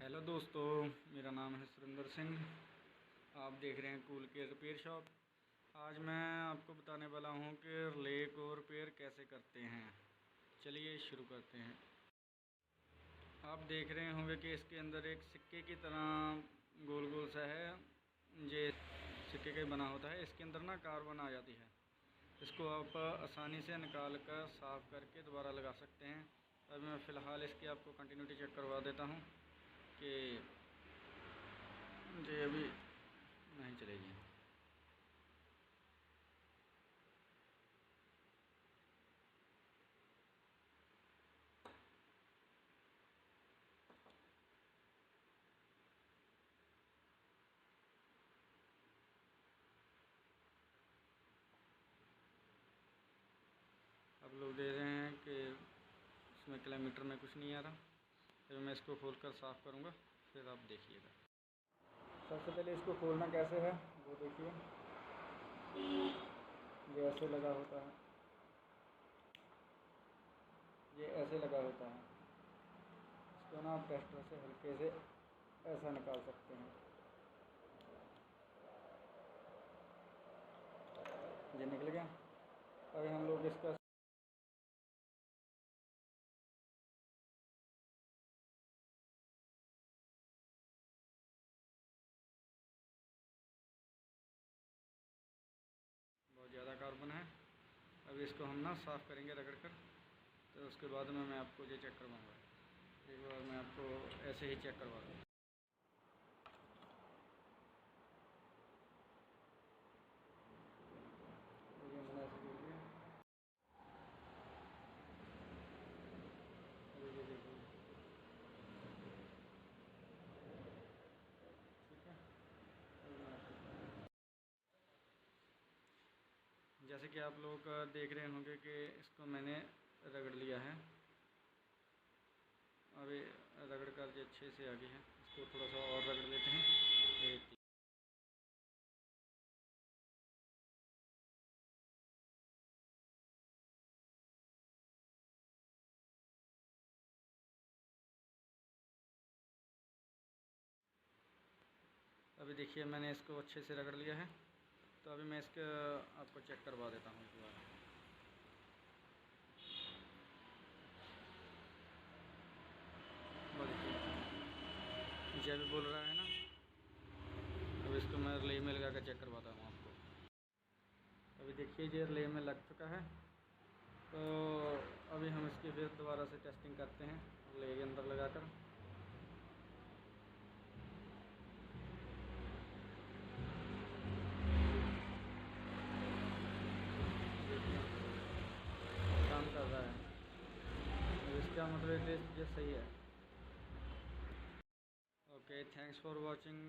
Hello दोस्तों, मेरा नाम है सुरेंद्र सिंह। आप देख रहे हैं कूल केयर रिपेयर शॉप। आज मैं आपको बताने वाला हूं कि रिले को रिपेयर कैसे करते हैं। चलिए शुरू करते हैं। आप देख रहे होंगे कि इसके अंदर एक सिक्के की तरह गोल गोल सा है, ये सिक्के का ही बना होता है। इसके अंदर ना कार्बन आ जाती है। इसको आप आसानी से निकाल कर साफ़ करके दोबारा लगा सकते हैं। अभी मैं फ़िलहाल इसकी आपको कंटिन्यूटी चेक करवा देता हूँ कि ये अभी नहीं चलेगी। आप लोग देख रहे हैं कि इसमें किलोमीटर में कुछ नहीं आ रहा। फिर मैं इसको खोल कर साफ़ करूँगा, फिर आप देखिएगा। सबसे पहले इसको खोलना कैसे है वो देखिए। ये ऐसे लगा होता है, ये ऐसे लगा होता है। इसको ना आप टेस्टर से हल्के से ऐसा निकाल सकते हैं। ये निकल गया। अभी हम लोग इसका बहुत ज़्यादा कार्बन है। अभी इसको हम ना साफ़ करेंगे रगड़ कर, तो उसके बाद में मैं आपको ये चेक करवाऊँगा। एक बार मैं आपको ऐसे ही चेक करवा दूँ। ये मैंने ऐसे कर दिया। अभी ये देखिए, ठीक है। अभी मैं आपको जैसे कि आप लोग देख रहे होंगे कि इसको मैंने रगड़ लिया है। अभी रगड़ कर ये अच्छे से आ गई है। इसको थोड़ा सा और रगड़ लेते हैं। अभी देखिए मैंने इसको अच्छे से रगड़ लिया है। तो अभी मैं इसका आपको चेक करवा देता हूँ एक बार। वो देखिए ये भी बोल रहा है ना। अब इसको मैं रिले में लगा कर चेक करवाता हूँ आपको। अभी देखिए ये रिले में लग चुका है। तो अभी हम इसकी फिर दोबारा से टेस्टिंग करते हैं रिले के अंदर लगा कर। काम कर रहा है, तो इसका मतलब ये सही है। Okay, thanks for watching.